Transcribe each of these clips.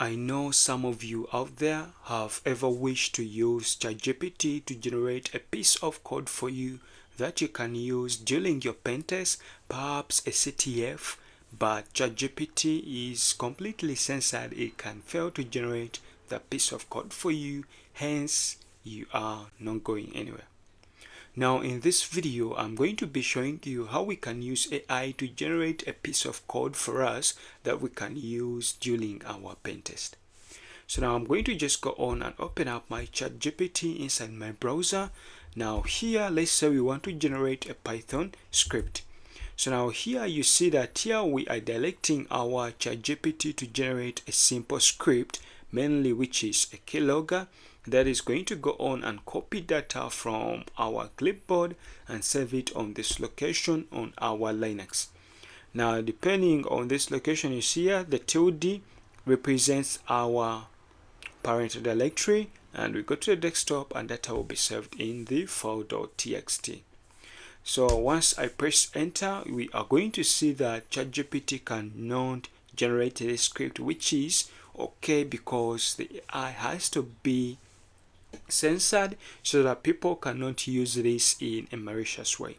I know some of you out there have ever wished to use ChatGPT to generate a piece of code for you that you can use during your pen test, perhaps a CTF, but ChatGPT is completely censored. It can fail to generate that piece of code for you, hence you are not going anywhere. Now in this video, I'm going to be showing you how we can use AI to generate a piece of code for us that we can use during our pen test. So now I'm going to just go on and open up my ChatGPT inside my browser. Now here, let's say we want to generate a Python script. So now here you see that here we are directing our ChatGPT to generate a simple script, mainly which is a keylogger that is going to go on and copy data from our clipboard and save it on this location on our Linux. Now depending on this location you see here, the tilde represents our parent directory, and we go to the desktop and data will be saved in the file.txt. So once I press enter, we are going to see that ChatGPT cannot generate this script, which is okay because the AI has to be censored so that people cannot use this in a malicious way.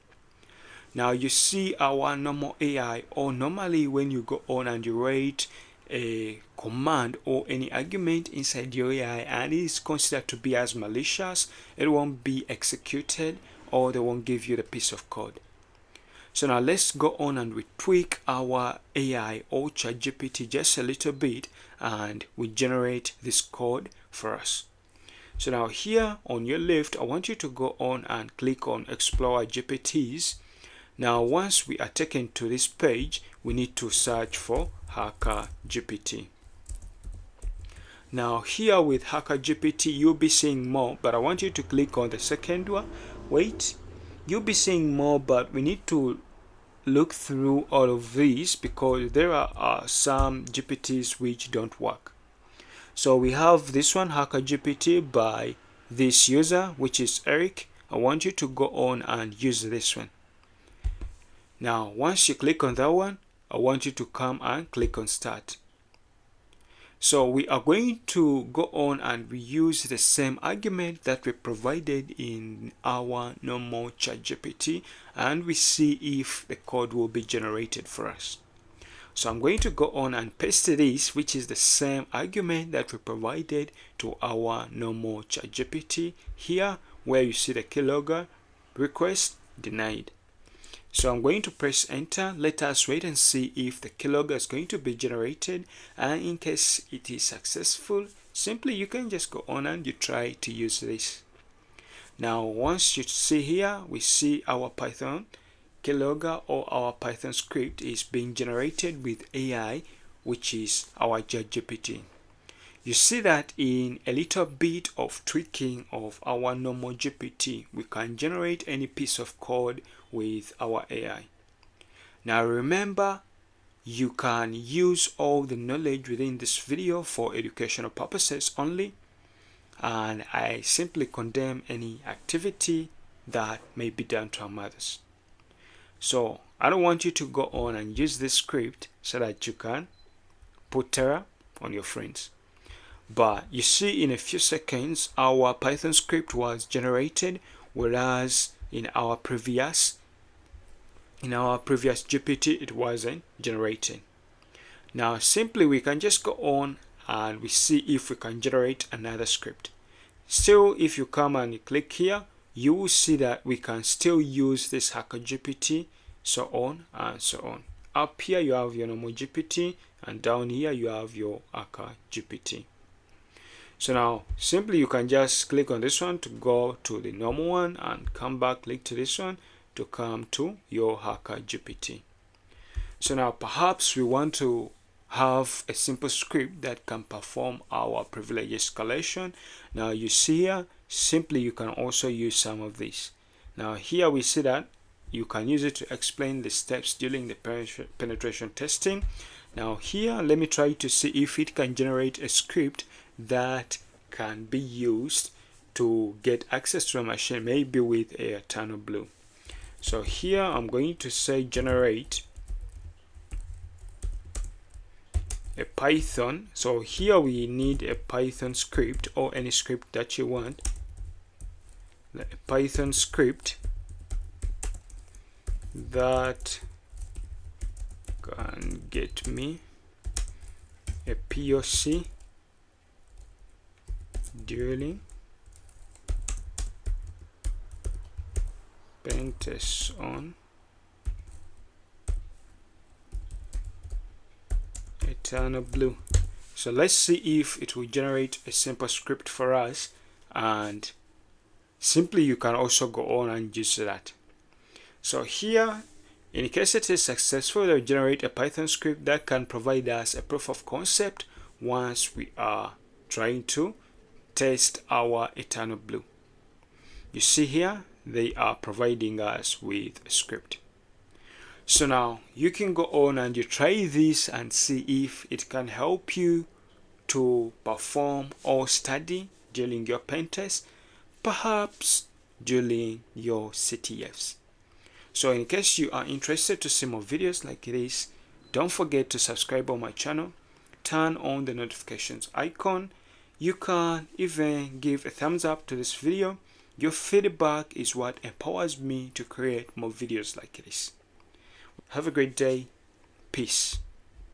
Now you see our normal AI, or normally when you go on and you write a command or any argument inside your AI and it is considered to be as malicious, it won't be executed or they won't give you the piece of code. So now let's go on and we tweak our AI or ChatGPT just a little bit and we generate this code for us. So now here on your left, I want you to go on and click on Explore GPTs. Now once we are taken to this page, we need to search for Hacker GPT. Now here with Hacker GPT, you'll be seeing more, but I want you to click on the second one. Wait, you'll be seeing more, but we need to look through all of these because there are some GPTs which don't work. So we have this one, Hacker GPT, by this user, which is Eric. I want you to go on and use this one. Now, once you click on that one, I want you to come and click on Start. So we are going to go on and we use the same argument that we provided in our normal ChatGPT, and we see if the code will be generated for us. So I'm going to go on and paste this, which is the same argument that we provided to our normal ChatGPT here, where you see the keylogger request denied. So I'm going to press enter. Let us wait and see if the keylogger is going to be generated, and in case it is successful, simply you can just go on and you try to use this. Now once you see here, we see our Python keylogger or our Python script is being generated with AI, which is our ChatGPT. You see that in a little bit of tweaking of our normal GPT, we can generate any piece of code with our AI. Now remember, you can use all the knowledge within this video for educational purposes only, and I simply condemn any activity that may be done to harm others. So I don't want you to go on and use this script so that you can put terror on your friends. But you see in a few seconds our Python script was generated, whereas in our previous GPT it wasn't generated. Now simply we can just go on and we see if we can generate another script. Still, if you come and you click here, you will see that we can still use this Hacker GPT, so on and so on. Up here you have your normal GPT, and down here you have your Hacker GPT. So now simply you can just click on this one to go to the normal one and come back, click to this one to come to your Hacker GPT. So now perhaps we want to have a simple script that can perform our privilege escalation. Now you see here, simply you can also use some of this. Now here we see that you can use it to explain the steps during the penetration testing. Now here, let me try to see if it can generate a script that can be used to get access to a machine, maybe with a tunnel blue. So here I'm going to say generate a Python. So here we need a Python script or any script that you want. A Python script that can get me a POC during pen test on Eternal Blue. So let's see if it will generate a simple script for us, and simply you can also go on and use that. So here, in case it is successful, it will generate a Python script that can provide us a proof of concept once we are trying to test our Eternal Blue. You see here, they are providing us with a script. So now you can go on and you try this and see if it can help you to perform or study during your pen test, perhaps during your CTFs. So in case you are interested to see more videos like this, don't forget to subscribe on my channel, turn on the notifications icon. You can even give a thumbs up to this video. Your feedback is what empowers me to create more videos like this. Have a great day. Peace.